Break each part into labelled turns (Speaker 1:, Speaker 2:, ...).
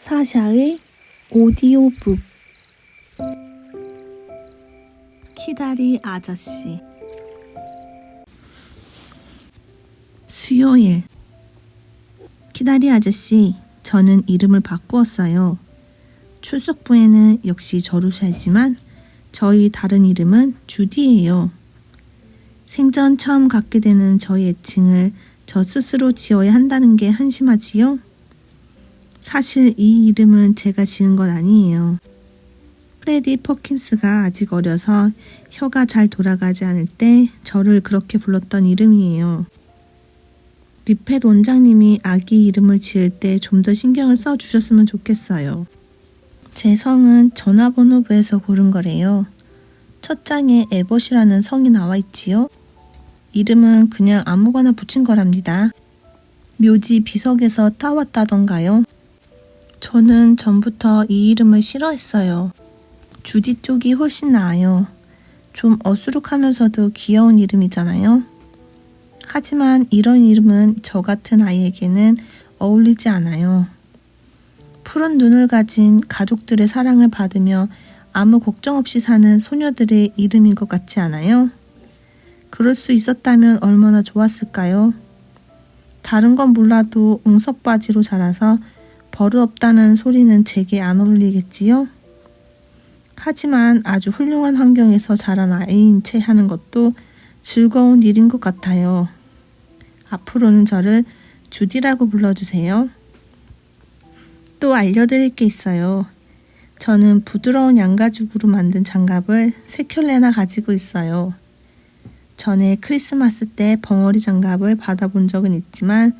Speaker 1: 사샤의 오디오북. 키다리 아저씨. 수요일. 키다리 아저씨, 저는 이름을 바꾸었어요. 출석부에는 역시 저로 살지만 저희 다른 이름은 주디예요. 생전 처음 갖게 되는 저희 애칭을 저 스스로 지어야 한다는 게 한심하지요? 사실 이 이름은 제가 지은 건 아니에요. 프레디 퍼킨스가 아직 어려서 혀가 잘 돌아가지 않을 때 저를 그렇게 불렀던 이름이에요. 리펫 원장님이 아기 이름을 지을 때 좀 더 신경을 써주셨으면 좋겠어요. 제 성은 전화번호부에서 고른 거래요. 첫 장에 에벗이라는 성이 나와 있지요. 이름은 그냥 아무거나 붙인 거랍니다. 묘지 비석에서 따왔다던가요. 저는 전부터 이 이름을 싫어했어요. 주디 쪽이 훨씬 나아요. 좀 어수룩하면서도 귀여운 이름이잖아요. 하지만 이런 이름은 저 같은 아이에게는 어울리지 않아요. 푸른 눈을 가진 가족들의 사랑을 받으며 아무 걱정 없이 사는 소녀들의 이름인 것 같지 않아요? 그럴 수 있었다면 얼마나 좋았을까요? 다른 건 몰라도 응석바지로 자라서 버릇없다는 소리는 제게 안 어울리겠지요? 하지만 아주 훌륭한 환경에서 자란 아이인 채 하는 것도 즐거운 일인 것 같아요. 앞으로는 저를 주디라고 불러주세요. 또 알려드릴 게 있어요. 저는 부드러운 양가죽으로 만든 장갑을 3켤레나 가지고 있어요. 전에 크리스마스 때 벙어리 장갑을 받아본 적은 있지만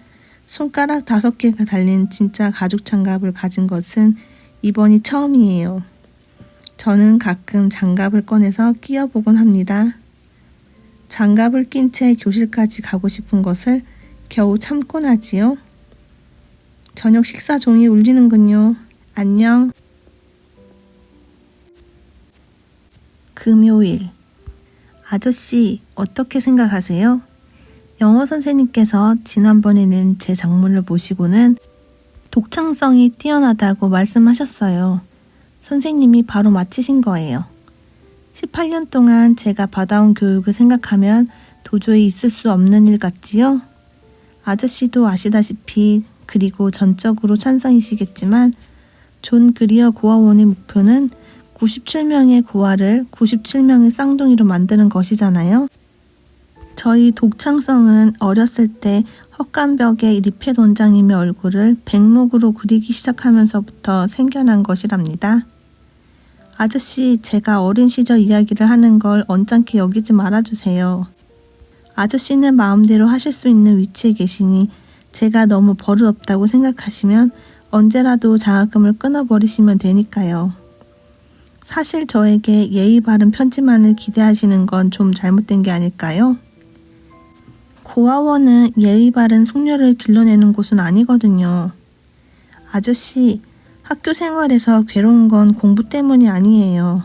Speaker 1: 손가락 5개가 달린 진짜 가죽 장갑을 가진 것은 이번이 처음이에요. 저는 가끔 장갑을 꺼내서 끼워보곤 합니다. 장갑을 낀 채 교실까지 가고 싶은 것을 겨우 참곤 하지요. 저녁 식사 종이 울리는군요. 안녕. 금요일. 아저씨, 어떻게 생각하세요? 영어 선생님께서 지난번에는 제 작물을 보시고는 독창성이 뛰어나다고 말씀하셨어요. 선생님이 바로 맞히신 거예요. 18년 동안 제가 받아온 교육을 생각하면 도저히 있을 수 없는 일 같지요? 아저씨도 아시다시피 그리고 전적으로 찬성이시겠지만 존 그리어 고아원의 목표는 97명의 고아를 97명의 쌍둥이로 만드는 것이잖아요. 저희 독창성은 어렸을 때 헛간벽에 리펫 원장님의 얼굴을 백목으로 그리기 시작하면서부터 생겨난 것이랍니다. 아저씨, 제가 어린 시절 이야기를 하는 걸 언짢게 여기지 말아주세요. 아저씨는 마음대로 하실 수 있는 위치에 계시니 제가 너무 버릇없다고 생각하시면 언제라도 장학금을 끊어버리시면 되니까요. 사실 저에게 예의 바른 편지만을 기대하시는 건 좀 잘못된 게 아닐까요? 고아원은 예의 바른 숙녀를 길러내는 곳은 아니거든요. 아저씨, 학교 생활에서 괴로운 건 공부 때문이 아니에요.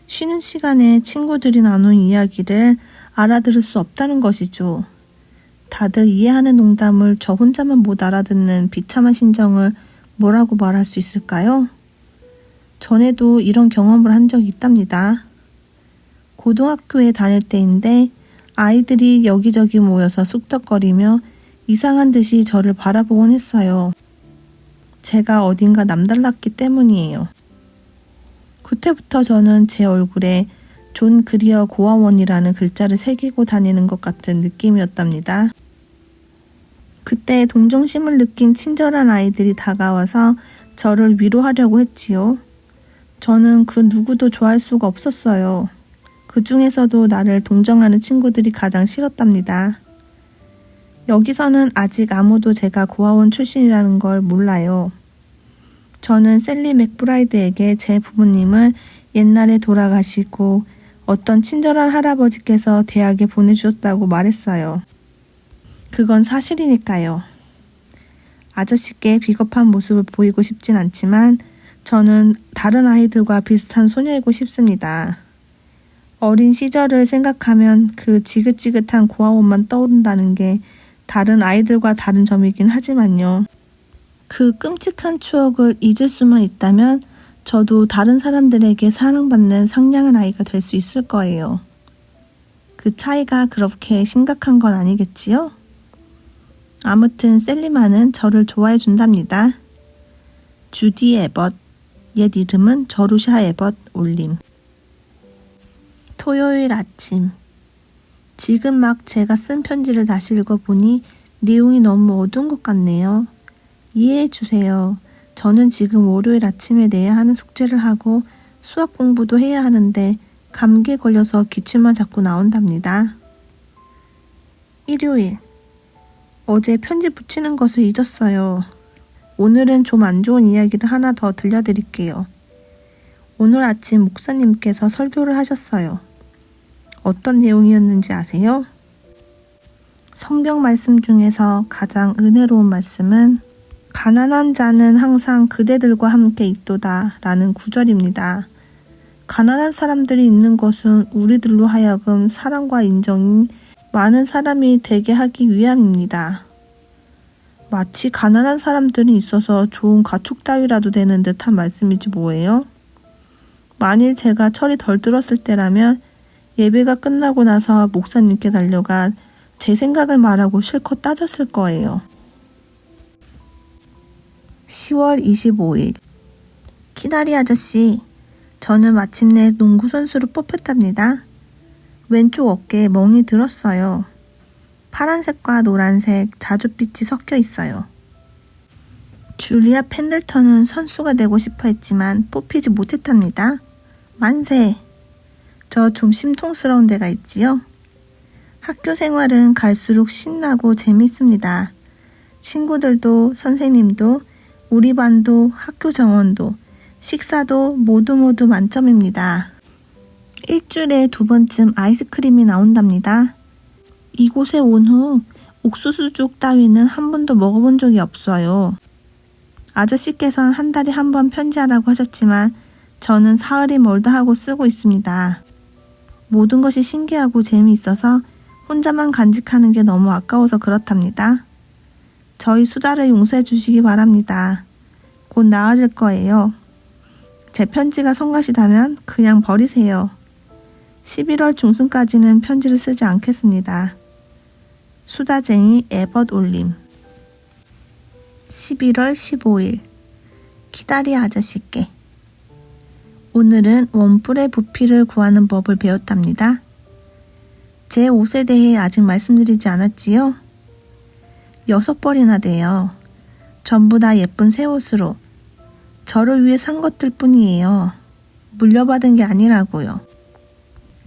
Speaker 1: 쉬는 시간에 친구들이 나눈 이야기를 알아들을 수 없다는 것이죠. 다들 이해하는 농담을 저 혼자만 못 알아듣는 비참한 심정을 뭐라고 말할 수 있을까요? 전에도 이런 경험을 한 적이 있답니다. 고등학교에 다닐 때인데 아이들이 여기저기 모여서 쑥덕거리며 이상한 듯이 저를 바라보곤 했어요. 제가 어딘가 남달랐기 때문이에요. 그때부터 저는 제 얼굴에 존 그리어 고아원이라는 글자를 새기고 다니는 것 같은 느낌이었답니다. 그때 동정심을 느낀 친절한 아이들이 다가와서 저를 위로하려고 했지요. 저는 그 누구도 좋아할 수가 없었어요. 그 중에서도 나를 동정하는 친구들이 가장 싫었답니다. 여기서는 아직 아무도 제가 고아원 출신이라는 걸 몰라요. 저는 셀리 맥브라이드에게 제 부모님은 옛날에 돌아가시고 어떤 친절한 할아버지께서 대학에 보내주셨다고 말했어요. 그건 사실이니까요. 아저씨께 비겁한 모습을 보이고 싶진 않지만 저는 다른 아이들과 비슷한 소녀이고 싶습니다. 어린 시절을 생각하면 그 지긋지긋한 고아원만 떠오른다는 게 다른 아이들과 다른 점이긴 하지만요. 그 끔찍한 추억을 잊을 수만 있다면 저도 다른 사람들에게 사랑받는 상냥한 아이가 될 수 있을 거예요. 그 차이가 그렇게 심각한 건 아니겠지요? 아무튼 셀리마는 저를 좋아해 준답니다. 주디 에벗, 옛 이름은 저루샤 에벗 올림. 토요일 아침. 지금 막 제가 쓴 편지를 다시 읽어보니 내용이 너무 어두운 것 같네요. 이해해 주세요. 저는 지금 월요일 아침에 내야 하는 숙제를 하고 수학 공부도 해야 하는데 감기에 걸려서 기침만 자꾸 나온답니다. 일요일. 어제 편지 붙이는 것을 잊었어요. 오늘은 좀 안 좋은 이야기를 하나 더 들려드릴게요. 오늘 아침 목사님께서 설교를 하셨어요. 어떤 내용이었는지 아세요? 성경 말씀 중에서 가장 은혜로운 말씀은 가난한 자는 항상 그대들과 함께 있도다 라는 구절입니다. 가난한 사람들이 있는 것은 우리들로 하여금 사랑과 인정이 많은 사람이 되게 하기 위함입니다. 마치 가난한 사람들이 있어서 좋은 가축 따위라도 되는 듯한 말씀이지 뭐예요? 만일 제가 철이 덜 들었을 때라면 예배가 끝나고 나서 목사님께 달려가 제 생각을 말하고 실컷 따졌을 거예요. 10월 25일. 키다리 아저씨, 저는 마침내 농구선수로 뽑혔답니다. 왼쪽 어깨에 멍이 들었어요. 파란색과 노란색, 자줏빛이 섞여 있어요. 줄리아 펜들턴은 선수가 되고 싶어 했지만 뽑히지 못했답니다. 만세! 저 좀 심통스러운 데가 있지요? 학교 생활은 갈수록 신나고 재미있습니다. 친구들도 선생님도 우리 반도 학교 정원도 식사도 모두 만점입니다. 일주일에 2번쯤 아이스크림이 나온답니다. 이곳에 온 후 옥수수죽 따위는 한 번도 먹어본 적이 없어요. 아저씨께서는 한 달에 한 번 편지하라고 하셨지만 저는 사흘이 멀다 하고 쓰고 있습니다. 모든 것이 신기하고 재미있어서 혼자만 간직하는 게 너무 아까워서 그렇답니다. 저희 수다를 용서해 주시기 바랍니다. 곧 나아질 거예요. 제 편지가 성가시다면 그냥 버리세요. 11월 중순까지는 편지를 쓰지 않겠습니다. 수다쟁이 에벗 올림. 11월 15일. 키다리 아저씨께. 오늘은 원뿔의 부피를 구하는 법을 배웠답니다. 제 옷에 대해 아직 말씀드리지 않았지요? 6벌이나 돼요. 전부 다 예쁜 새 옷으로. 저를 위해 산 것들 뿐이에요. 물려받은 게 아니라고요.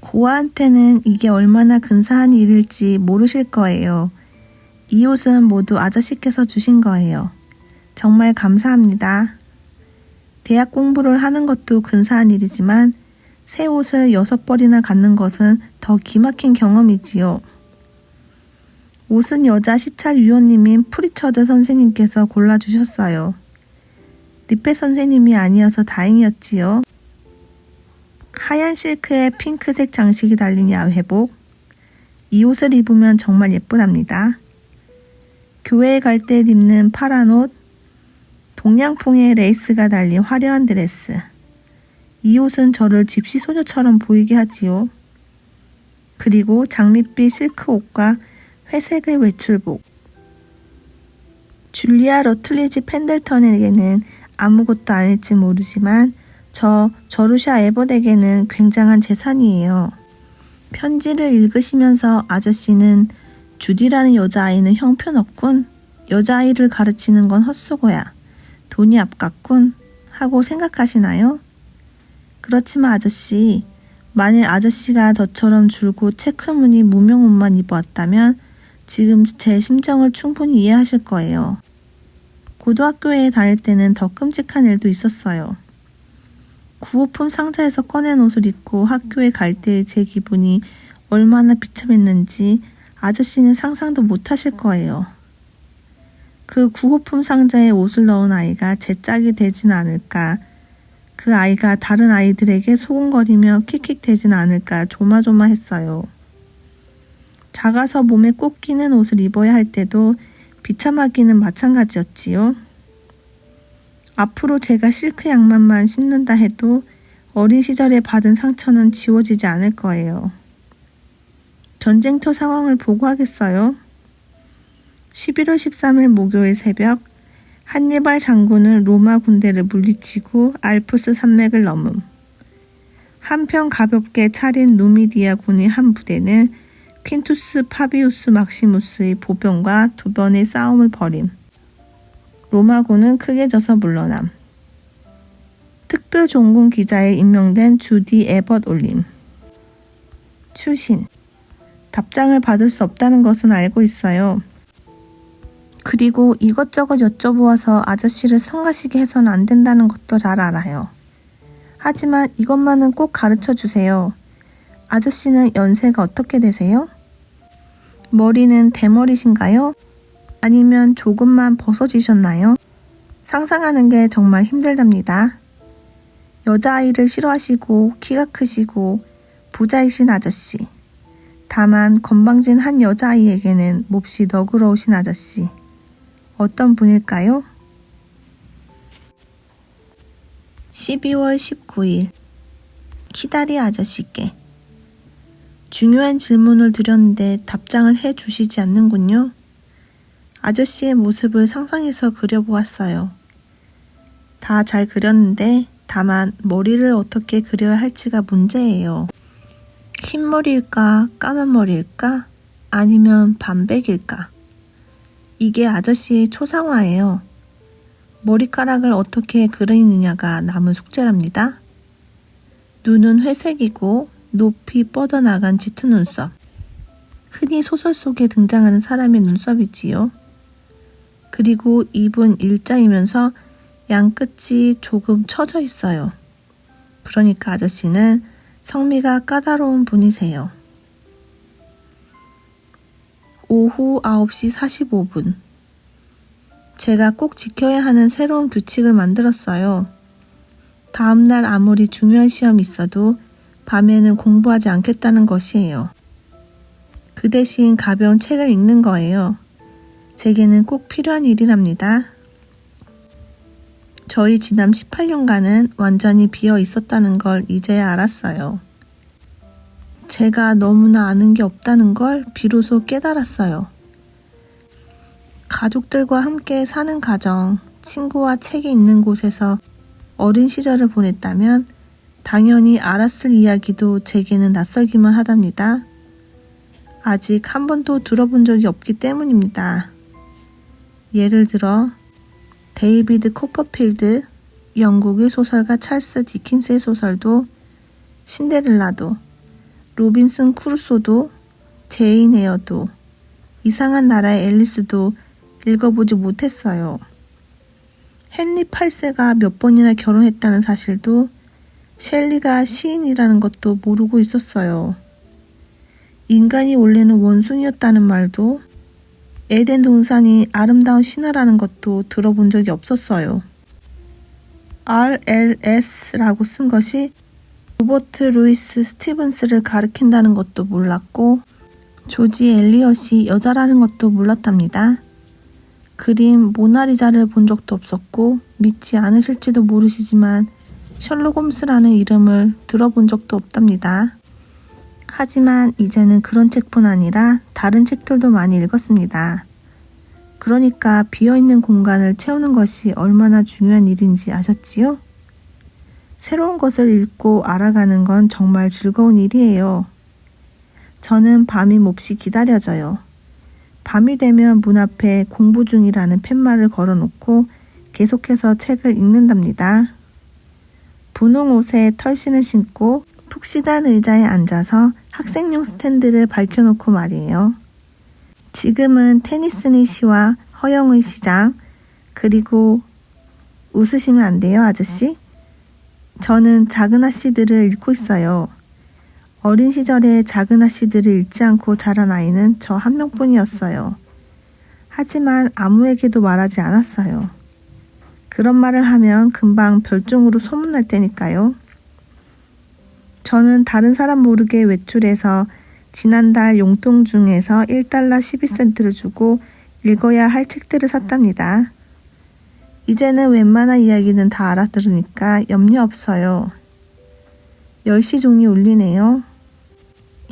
Speaker 1: 고아한테는 이게 얼마나 근사한 일일지 모르실 거예요. 이 옷은 모두 아저씨께서 주신 거예요. 정말 감사합니다. 대학 공부를 하는 것도 근사한 일이지만 새 옷을 6벌이나 갖는 것은 더 기막힌 경험이지요. 옷은 여자 시찰위원님인 프리처드 선생님께서 골라주셨어요. 리페 선생님이 아니어서 다행이었지요. 하얀 실크에 핑크색 장식이 달린 야회복. 이 옷을 입으면 정말 예쁘답니다. 교회에 갈 때 입는 파란 옷, 동양풍의 레이스가 달린 화려한 드레스. 이 옷은 저를 집시 소녀처럼 보이게 하지요. 그리고 장밋빛 실크 옷과 회색의 외출복. 줄리아 러틀리지 펜들턴에게는 아무것도 아닐지 모르지만 저루샤 에벗에게는 굉장한 재산이에요. 편지를 읽으시면서 아저씨는 주디라는 여자아이는 형편없군. 여자아이를 가르치는 건 헛수고야. 돈이 아깝군 하고 생각하시나요? 그렇지만 아저씨, 만일 아저씨가 저처럼 줄곧 체크무늬 무명 옷만 입어왔다면 지금 제 심정을 충분히 이해하실 거예요. 고등학교에 다닐 때는 더 끔찍한 일도 있었어요. 구호품 상자에서 꺼낸 옷을 입고 학교에 갈 때의 제 기분이 얼마나 비참했는지 아저씨는 상상도 못하실 거예요. 그 구호품 상자에 옷을 넣은 아이가 제 짝이 되진 않을까, 그 아이가 다른 아이들에게 소곤거리며 킥킥대진 않을까 조마조마했어요. 작아서 몸에 꼭 끼는 옷을 입어야 할 때도 비참하기는 마찬가지였지요. 앞으로 제가 실크 양말만 신는다 해도 어린 시절에 받은 상처는 지워지지 않을 거예요. 전쟁터 상황을 보고하겠어요? 11월 13일 목요일 새벽, 한니발 장군은 로마 군대를 물리치고 알프스 산맥을 넘음. 한편 가볍게 차린 누미디아 군의 한 부대는 퀸투스 파비우스 막시무스의 보병과 두 번의 싸움을 벌임. 로마군은 크게 져서 물러남. 특별 종군 기자에 임명된 주디 에벗 올림. 추신. 답장을 받을 수 없다는 것은 알고 있어요. 그리고 이것저것 여쭤보아서 아저씨를 성가시게 해서는 안 된다는 것도 잘 알아요. 하지만 이것만은 꼭 가르쳐 주세요. 아저씨는 연세가 어떻게 되세요? 머리는 대머리신가요? 아니면 조금만 벗어지셨나요? 상상하는 게 정말 힘들답니다. 여자아이를 싫어하시고 키가 크시고 부자이신 아저씨. 다만 건방진 한 여자아이에게는 몹시 너그러우신 아저씨. 어떤 분일까요? 12월 19일 키다리 아저씨께 중요한 질문을 드렸는데 답장을 해주시지 않는군요. 아저씨의 모습을 상상해서 그려보았어요. 다 잘 그렸는데 다만 머리를 어떻게 그려야 할지가 문제예요. 흰 머리일까 까만 머리일까 아니면 반백일까. 이게 아저씨의 초상화예요. 머리카락을 어떻게 그리느냐가 남은 숙제랍니다. 눈은 회색이고 높이 뻗어나간 짙은 눈썹. 흔히 소설 속에 등장하는 사람의 눈썹이지요. 그리고 입은 일자이면서 양끝이 조금 처져 있어요. 그러니까 아저씨는 성미가 까다로운 분이세요. 오후 9시 45분. 제가 꼭 지켜야 하는 새로운 규칙을 만들었어요. 다음날 아무리 중요한 시험이 있어도 밤에는 공부하지 않겠다는 것이에요. 그 대신 가벼운 책을 읽는 거예요. 제게는 꼭 필요한 일이랍니다. 저희 지난 18년간은 완전히 비어 있었다는 걸 이제야 알았어요. 제가 너무나 아는 게 없다는 걸 비로소 깨달았어요. 가족들과 함께 사는 가정, 친구와 책이 있는 곳에서 어린 시절을 보냈다면 당연히 알았을 이야기도 제게는 낯설기만 하답니다. 아직 한 번도 들어본 적이 없기 때문입니다. 예를 들어 데이비드 코퍼필드, 영국의 소설가 찰스 디킨스의 소설도, 신데렐라도, 로빈슨 크루소도, 제인 에어도, 이상한 나라의 앨리스도 읽어보지 못했어요. 헨리 8세가 몇 번이나 결혼했다는 사실도, 셸리가 시인이라는 것도 모르고 있었어요. 인간이 원래는 원숭이였다는 말도, 에덴 동산이 아름다운 신화라는 것도 들어본 적이 없었어요. RLS라고 쓴 것이 로버트 루이스 스티븐스를 가리킨다는 것도 몰랐고 조지 엘리엇이 여자라는 것도 몰랐답니다. 그림 모나리자를 본 적도 없었고 믿지 않으실지도 모르시지만 셜록 홈스라는 이름을 들어본 적도 없답니다. 하지만 이제는 그런 책뿐 아니라 다른 책들도 많이 읽었습니다. 그러니까 비어있는 공간을 채우는 것이 얼마나 중요한 일인지 아셨지요? 새로운 것을 읽고 알아가는 건 정말 즐거운 일이에요. 저는 밤이 몹시 기다려져요. 밤이 되면 문 앞에 공부 중이라는 팻말을 걸어놓고 계속해서 책을 읽는답니다. 분홍 옷에 털신을 신고 푹시단 의자에 앉아서 학생용 스탠드를 밝혀놓고 말이에요. 지금은 테니스니 씨와 허영의 시장, 그리고 웃으시면 안 돼요, 아저씨? 저는 작은 아씨들을 읽고 있어요. 어린 시절에 작은 아씨들을 읽지 않고 자란 아이는 저 한 명뿐이었어요. 하지만 아무에게도 말하지 않았어요. 그런 말을 하면 금방 별종으로 소문날 테니까요. 저는 다른 사람 모르게 외출해서 지난달 용돈 중에서 1달러 12센트를 주고 읽어야 할 책들을 샀답니다. 이제는 웬만한 이야기는 다 알아들으니까 염려 없어요. 10시 종이 울리네요.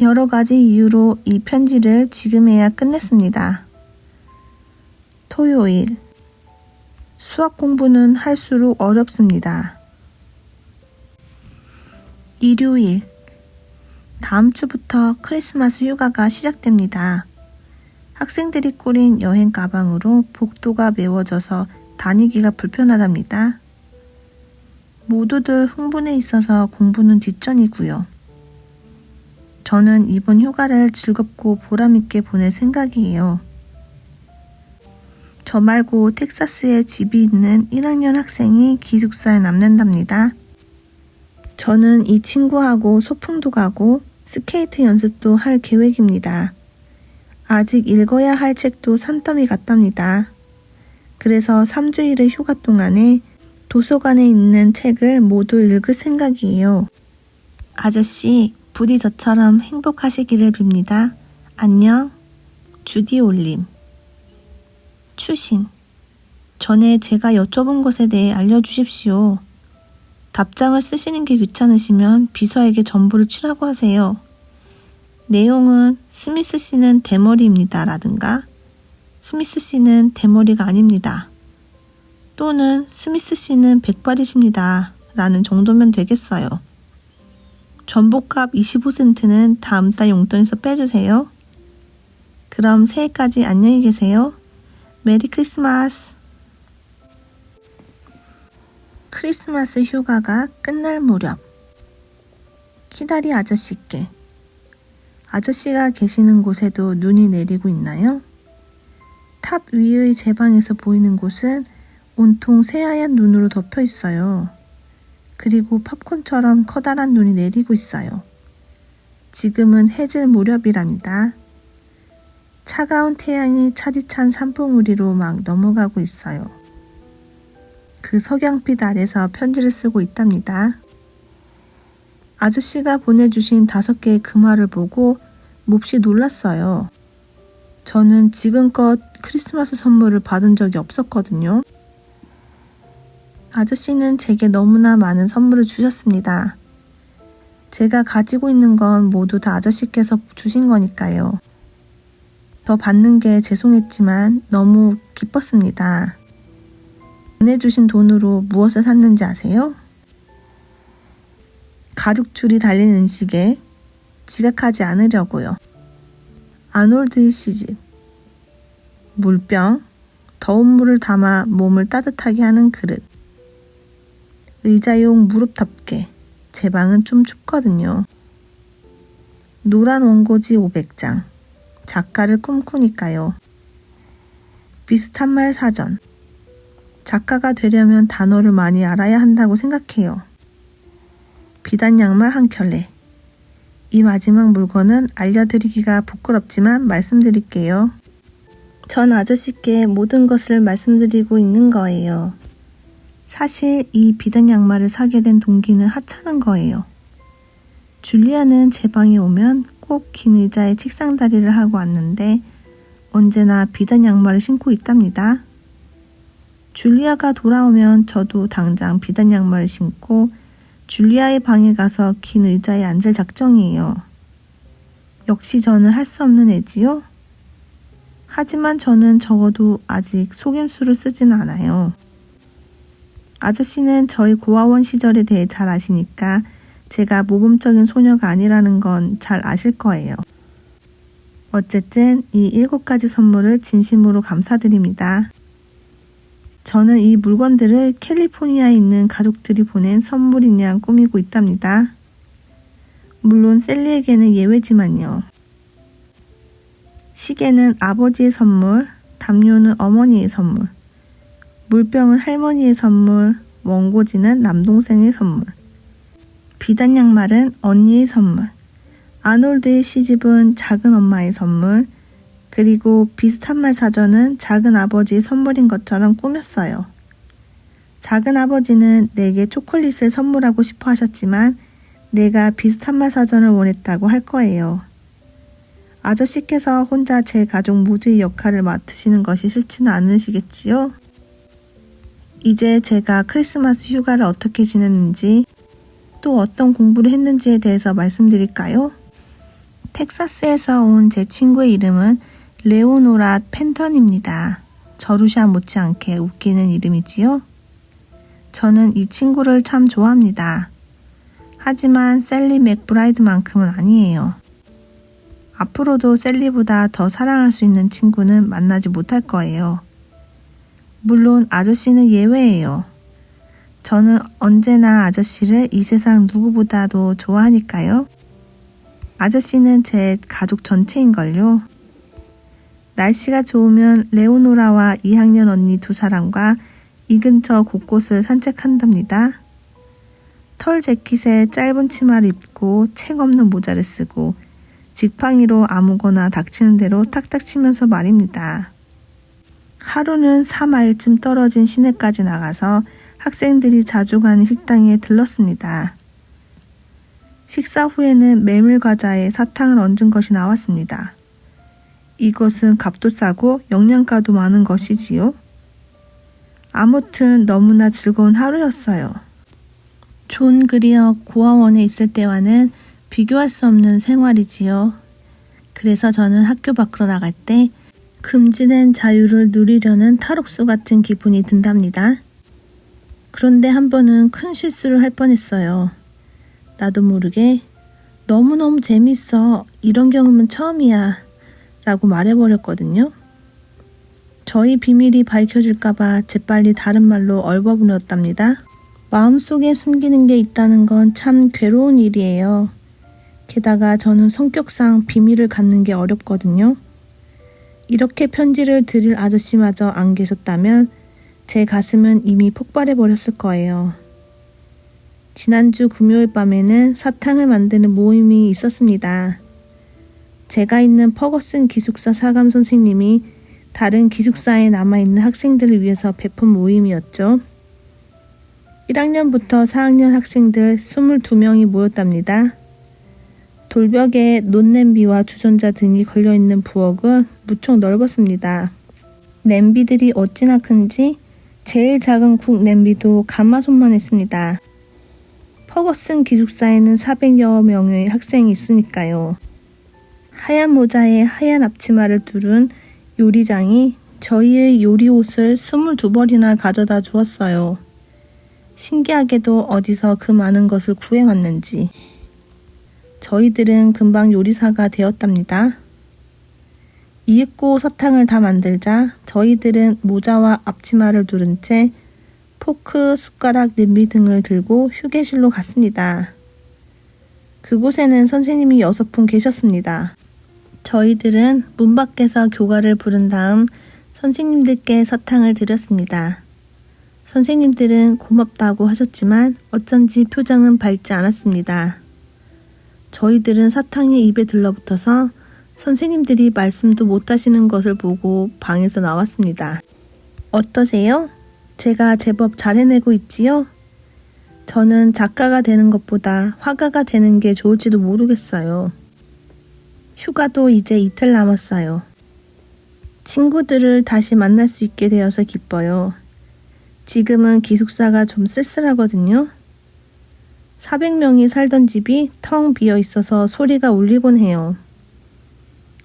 Speaker 1: 여러 가지 이유로 이 편지를 지금에야 끝냈습니다. 토요일. 수학 공부는 할수록 어렵습니다. 일요일. 다음 주부터 크리스마스 휴가가 시작됩니다. 학생들이 꾸린 여행 가방으로 복도가 메워져서 다니기가 불편하답니다. 모두들 흥분해 있어서 공부는 뒷전이고요. 저는 이번 휴가를 즐겁고 보람있게 보낼 생각이에요. 저 말고 텍사스에 집이 있는 1학년 학생이 기숙사에 남는답니다. 저는 이 친구하고 소풍도 가고 스케이트 연습도 할 계획입니다. 아직 읽어야 할 책도 산더미 같답니다. 그래서 3주일의 휴가 동안에 도서관에 있는 책을 모두 읽을 생각이에요. 아저씨, 부디 저처럼 행복하시기를 빕니다. 안녕, 주디 올림. 추신. 전에 제가 여쭤본 것에 대해 알려주십시오. 답장을 쓰시는 게 귀찮으시면 비서에게 전부를 치라고 하세요. 내용은 스미스 씨는 대머리입니다 라든가 스미스 씨는 대머리가 아닙니다. 또는 스미스 씨는 백발이십니다 라는 정도면 되겠어요. 전복값 25센트는 다음 달 용돈에서 빼주세요. 그럼 새해까지 안녕히 계세요. 메리 크리스마스. 크리스마스 휴가가 끝날 무렵. 키다리 아저씨께. 아저씨가 계시는 곳에도 눈이 내리고 있나요? 탑 위의 제 방에서 보이는 곳은 온통 새하얀 눈으로 덮여 있어요. 그리고 팝콘처럼 커다란 눈이 내리고 있어요. 지금은 해질 무렵이랍니다. 차가운 태양이 차디찬 산봉우리로 막 넘어가고 있어요. 그 석양빛 아래서 편지를 쓰고 있답니다. 아저씨가 보내주신 5개의 금화를 보고 몹시 놀랐어요. 저는 지금껏 크리스마스 선물을 받은 적이 없었거든요. 아저씨는 제게 너무나 많은 선물을 주셨습니다. 제가 가지고 있는 건 모두 다 아저씨께서 주신 거니까요. 더 받는 게 죄송했지만 너무 기뻤습니다. 보내주신 돈으로 무엇을 샀는지 아세요? 가죽줄이 달린 은시계, 지각하지 않으려고요. 아놀드의 시집, 물병, 더운 물을 담아 몸을 따뜻하게 하는 그릇, 의자용 무릎 덮개, 제 방은 좀 춥거든요. 노란 원고지 500장, 작가를 꿈꾸니까요. 비슷한 말 사전, 작가가 되려면 단어를 많이 알아야 한다고 생각해요. 비단 양말 한 켤레. 이 마지막 물건은 알려드리기가 부끄럽지만 말씀드릴게요. 전 아저씨께 모든 것을 말씀드리고 있는 거예요. 사실 이 비단 양말을 사게 된 동기는 하찮은 거예요. 줄리아는 제 방에 오면 꼭 긴 의자에 책상 다리를 하고 왔는데 언제나 비단 양말을 신고 있답니다. 줄리아가 돌아오면 저도 당장 비단 양말을 신고 줄리아의 방에 가서 긴 의자에 앉을 작정이에요. 역시 저는 할 수 없는 애지요? 하지만 저는 적어도 아직 속임수를 쓰진 않아요. 아저씨는 저희 고아원 시절에 대해 잘 아시니까 제가 모범적인 소녀가 아니라는 건 잘 아실 거예요. 어쨌든 이 7가지 선물을 진심으로 감사드립니다. 저는 이 물건들을 캘리포니아에 있는 가족들이 보낸 선물인 양 꾸미고 있답니다. 물론 셀리에게는 예외지만요. 시계는 아버지의 선물, 담요는 어머니의 선물, 물병은 할머니의 선물, 원고지는 남동생의 선물, 비단 양말은 언니의 선물, 아놀드의 시집은 작은 엄마의 선물, 그리고 비슷한 말 사전은 작은 아버지의 선물인 것처럼 꾸몄어요. 작은 아버지는 내게 초콜릿을 선물하고 싶어 하셨지만 내가 비슷한 말 사전을 원했다고 할 거예요. 아저씨께서 혼자 제 가족 모두의 역할을 맡으시는 것이 싫지는 않으시겠지요? 이제 제가 크리스마스 휴가를 어떻게 지냈는지, 또 어떤 공부를 했는지에 대해서 말씀드릴까요? 텍사스에서 온 제 친구의 이름은 레오노라 펜턴입니다. 저루샤 못지않게 웃기는 이름이지요. 저는 이 친구를 참 좋아합니다. 하지만 셀리 맥브라이드만큼은 아니에요. 앞으로도 셀리보다 더 사랑할 수 있는 친구는 만나지 못할 거예요. 물론 아저씨는 예외예요. 저는 언제나 아저씨를 이 세상 누구보다도 좋아하니까요. 아저씨는 제 가족 전체인걸요. 날씨가 좋으면 레오노라와 2학년 언니 두 사람과 이 근처 곳곳을 산책한답니다. 털 재킷에 짧은 치마를 입고 책 없는 모자를 쓰고 지팡이로 아무거나 닥치는 대로 탁탁 치면서 말입니다. 하루는 3마일쯤 떨어진 시내까지 나가서 학생들이 자주 가는 식당에 들렀습니다. 식사 후에는 메밀과자에 사탕을 얹은 것이 나왔습니다. 이것은 값도 싸고 영양가도 많은 것이지요. 아무튼 너무나 즐거운 하루였어요. 존 그리어 고아원에 있을 때와는 비교할 수 없는 생활이지요. 그래서 저는 학교 밖으로 나갈 때 금지된 자유를 누리려는 탈옥수 같은 기분이 든답니다. 그런데 한 번은 큰 실수를 할 뻔했어요. 나도 모르게 너무너무 재밌어. 이런 경험은 처음이야. 라고 말해버렸거든요. 저희 비밀이 밝혀질까봐 재빨리 다른 말로 얼버무렸답니다. 마음속에 숨기는 게 있다는 건 참 괴로운 일이에요. 게다가 저는 성격상 비밀을 갖는 게 어렵거든요. 이렇게 편지를 드릴 아저씨마저 안 계셨다면 제 가슴은 이미 폭발해버렸을 거예요. 지난주 금요일 밤에는 사탕을 만드는 모임이 있었습니다. 제가 있는 퍼거슨 기숙사 사감 선생님이 다른 기숙사에 남아있는 학생들을 위해서 베푼 모임이었죠. 1학년부터 4학년 학생들 22명이 모였답니다. 돌벽에 논냄비와 주전자 등이 걸려있는 부엌은 무척 넓었습니다. 냄비들이 어찌나 큰지 제일 작은 국 냄비도 가마손만 했습니다. 퍼거슨 기숙사에는 400여 명의 학생이 있으니까요. 하얀 모자에 하얀 앞치마를 두른 요리장이 저희의 요리옷을 22벌이나 가져다 주었어요. 신기하게도 어디서 그 많은 것을 구해왔는지. 저희들은 금방 요리사가 되었답니다. 이윽고 사탕을 다 만들자 저희들은 모자와 앞치마를 두른 채 포크, 숟가락, 냄비 등을 들고 휴게실로 갔습니다. 그곳에는 선생님이 6분 계셨습니다. 저희들은 문 밖에서 교가를 부른 다음 선생님들께 사탕을 드렸습니다. 선생님들은 고맙다고 하셨지만 어쩐지 표정은 밝지 않았습니다. 저희들은 사탕이 입에 들러붙어서 선생님들이 말씀도 못하시는 것을 보고 방에서 나왔습니다. 어떠세요? 제가 제법 잘 해내고 있지요? 저는 작가가 되는 것보다 화가가 되는 게 좋을지도 모르겠어요. 휴가도 이제 이틀 남았어요. 친구들을 다시 만날 수 있게 되어서 기뻐요. 지금은 기숙사가 좀 쓸쓸하거든요. 400명이 살던 집이 텅 비어 있어서 소리가 울리곤 해요.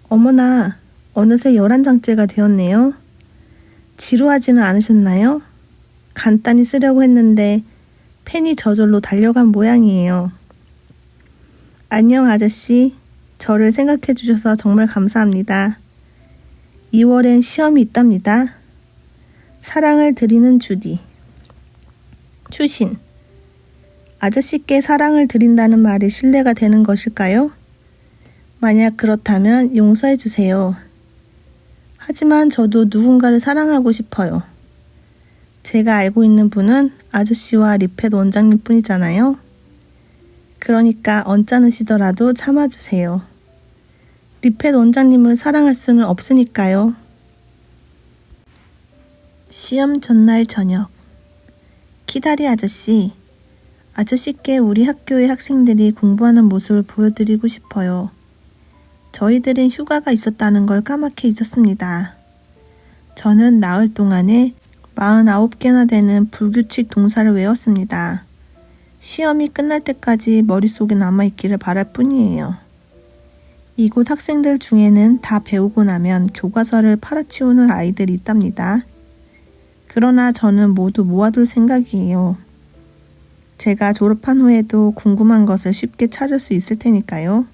Speaker 1: 어머나, 어느새 11장째가 되었네요. 지루하지는 않으셨나요? 간단히 쓰려고 했는데 펜이 저절로 달려간 모양이에요. 안녕 아저씨, 저를 생각해 주셔서 정말 감사합니다. 2월엔 시험이 있답니다. 사랑을 드리는 주디. 추신. 아저씨께 사랑을 드린다는 말이 신뢰가 되는 것일까요? 만약 그렇다면 용서해 주세요. 하지만 저도 누군가를 사랑하고 싶어요. 제가 알고 있는 분은 아저씨와 리펫 원장님 뿐이잖아요. 그러니까 언짢으시더라도 참아주세요. 리펫 원장님을 사랑할 수는 없으니까요. 시험 전날 저녁. 키다리 아저씨. 아저씨께 우리 학교의 학생들이 공부하는 모습을 보여드리고 싶어요. 저희들은 휴가가 있었다는 걸 까맣게 잊었습니다. 저는 나흘 동안에 49개나 되는 불규칙 동사를 외웠습니다. 시험이 끝날 때까지 머릿속에 남아있기를 바랄 뿐이에요. 이곳 학생들 중에는 다 배우고 나면 교과서를 팔아치우는 아이들이 있답니다. 그러나 저는 모두 모아둘 생각이에요. 제가 졸업한 후에도 궁금한 것을 쉽게 찾을 수 있을 테니까요.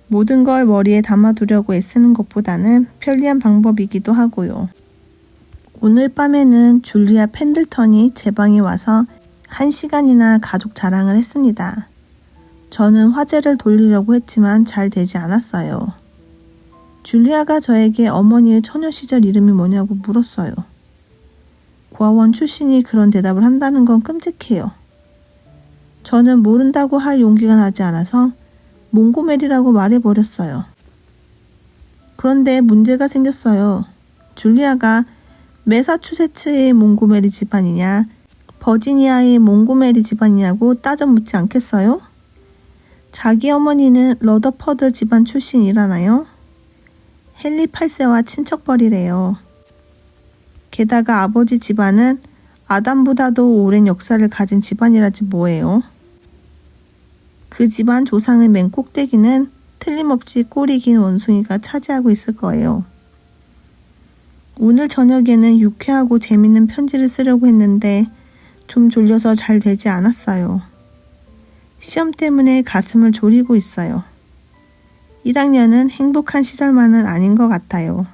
Speaker 1: 모든 걸 머리에 담아두려고 애쓰는 것보다는 편리한 방법이기도 하고요. 오늘 밤에는 줄리아 펜들턴이 제 방에 와서 1시간이나 가족 자랑을 했습니다. 저는 화제를 돌리려고 했지만 잘 되지 않았어요. 줄리아가 저에게 어머니의 처녀 시절 이름이 뭐냐고 물었어요. 고아원 출신이 그런 대답을 한다는 건 끔찍해요. 저는 모른다고 할 용기가 나지 않아서 몽고메리라고 말해버렸어요. 그런데 문제가 생겼어요. 줄리아가 매사추세츠의 몽고메리 집안이냐, 버지니아의 몽고메리 집안이냐고 따져 묻지 않겠어요? 자기 어머니는 러더퍼드 집안 출신이라나요? 헨리 8세와 친척벌이래요. 게다가 아버지 집안은 아담보다도 오랜 역사를 가진 집안이라지 뭐예요. 그 집안 조상의 맨 꼭대기는 틀림없이 꼬리 긴 원숭이가 차지하고 있을 거예요. 오늘 저녁에는 유쾌하고 재밌는 편지를 쓰려고 했는데 좀 졸려서 잘 되지 않았어요. 시험 때문에 가슴을 졸이고 있어요. 1학년은 행복한 시절만은 아닌 것 같아요.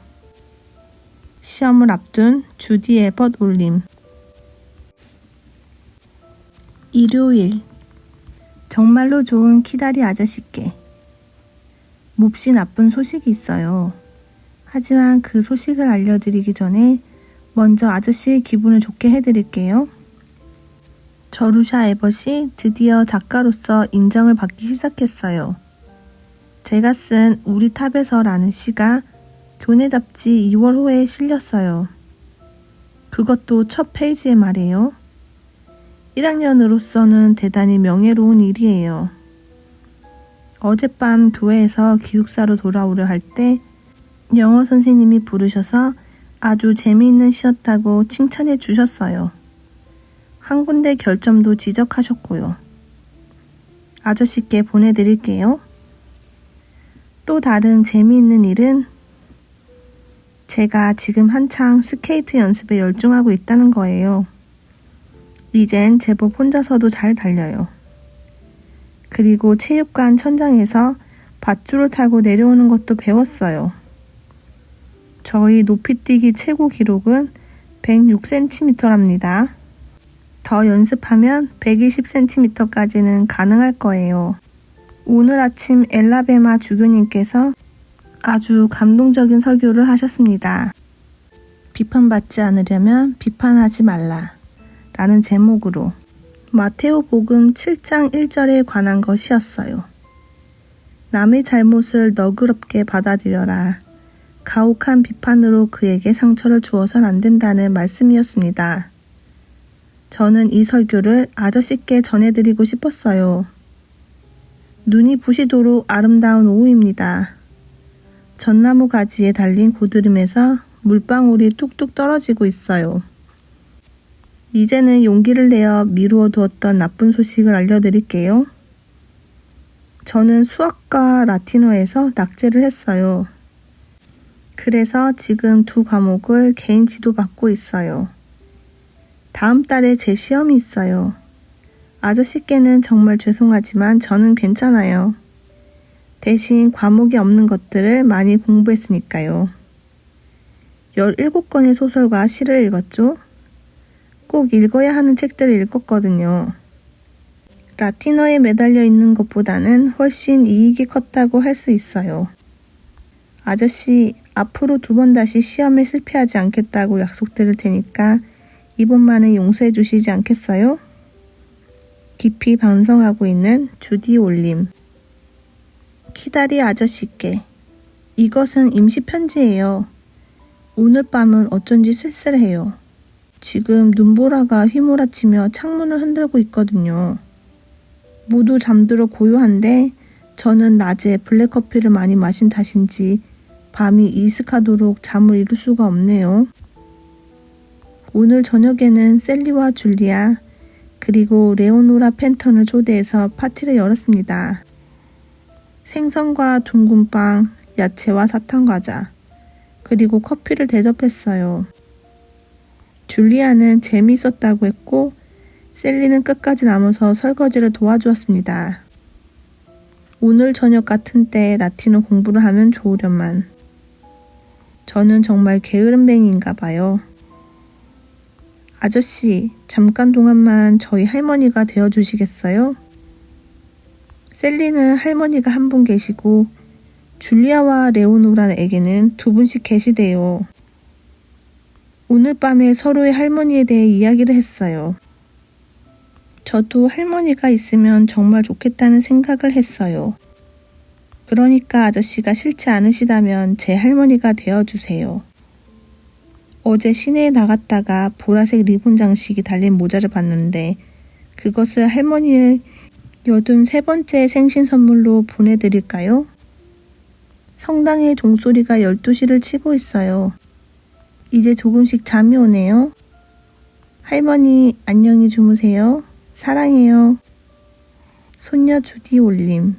Speaker 1: 시험을 앞둔 주디 에벗 올림. 일요일. 정말로 좋은 키다리 아저씨께. 몹시 나쁜 소식이 있어요. 하지만 그 소식을 알려드리기 전에 먼저 아저씨의 기분을 좋게 해드릴게요. 저루샤 에벗이 드디어 작가로서 인정을 받기 시작했어요. 제가 쓴 우리 탑에서라는 시가 교내 잡지 2월 호에 실렸어요. 그것도 첫 페이지에 말이에요. 1학년으로서는 대단히 명예로운 일이에요. 어젯밤 교회에서 기숙사로 돌아오려 할 때 영어 선생님이 부르셔서 아주 재미있는 시였다고 칭찬해 주셨어요. 한 군데 결점도 지적하셨고요. 아저씨께 보내드릴게요. 또 다른 재미있는 일은 제가 지금 한창 스케이트 연습에 열중하고 있다는 거예요. 이젠 제법 혼자서도 잘 달려요. 그리고 체육관 천장에서 밧줄을 타고 내려오는 것도 배웠어요. 저희 높이뛰기 최고 기록은 106cm랍니다. 더 연습하면 120cm까지는 가능할 거예요. 오늘 아침 엘라베마 주교님께서 아주 감동적인 설교를 하셨습니다. 비판받지 않으려면 비판하지 말라 라는 제목으로 마테오 복음 7장 1절에 관한 것이었어요. 남의 잘못을 너그럽게 받아들여라. 가혹한 비판으로 그에게 상처를 주어선 안 된다는 말씀이었습니다. 저는 이 설교를 아저씨께 전해드리고 싶었어요. 눈이 부시도록 아름다운 오후입니다. 전나무 가지에 달린 고드름에서 물방울이 뚝뚝 떨어지고 있어요. 이제는 용기를 내어 미루어 두었던 나쁜 소식을 알려드릴게요. 저는 수학과 라틴어에서 낙제를 했어요. 그래서 지금 2과목을 개인 지도받고 있어요. 다음 달에 제 시험이 있어요. 아저씨께는 정말 죄송하지만 저는 괜찮아요. 대신 과목이 없는 것들을 많이 공부했으니까요. 17권의 소설과 시를 읽었죠? 꼭 읽어야 하는 책들을 읽었거든요. 라틴어에 매달려 있는 것보다는 훨씬 이익이 컸다고 할 수 있어요. 아저씨, 앞으로 2번 다시 시험에 실패하지 않겠다고 약속드릴 테니까 이번만은 용서해 주시지 않겠어요? 깊이 반성하고 있는 주디 올림. 키다리 아저씨께. 이것은 임시 편지예요. 오늘 밤은 어쩐지 쓸쓸해요. 지금 눈보라가 휘몰아치며 창문을 흔들고 있거든요. 모두 잠들어 고요한데 저는 낮에 블랙커피를 많이 마신 탓인지 밤이 이슥하도록 잠을 이룰 수가 없네요. 오늘 저녁에는 셀리와 줄리아 그리고 레오노라 펜턴을 초대해서 파티를 열었습니다. 생선과 둥근빵, 야채와 사탕과자, 그리고 커피를 대접했어요. 줄리아는 재미있었다고 했고 셀리는 끝까지 남아서 설거지를 도와주었습니다. 오늘 저녁 같은 때 라틴어 공부를 하면 좋으련만. 저는 정말 게으름뱅이인가 봐요. 아저씨, 잠깐 동안만 저희 할머니가 되어주시겠어요? 셀리는 할머니가 한 분 계시고 줄리아와 레오노라에게는 두 분씩 계시대요. 오늘 밤에 서로의 할머니에 대해 이야기를 했어요. 저도 할머니가 있으면 정말 좋겠다는 생각을 했어요. 그러니까 아저씨가 싫지 않으시다면 제 할머니가 되어주세요. 어제 시내에 나갔다가 보라색 리본 장식이 달린 모자를 봤는데 그것을 할머니의 83번째 생신 선물로 보내드릴까요? 성당의 종소리가 12시를 치고 있어요. 이제 조금씩 잠이 오네요. 할머니 안녕히 주무세요. 사랑해요. 손녀 주디 올림.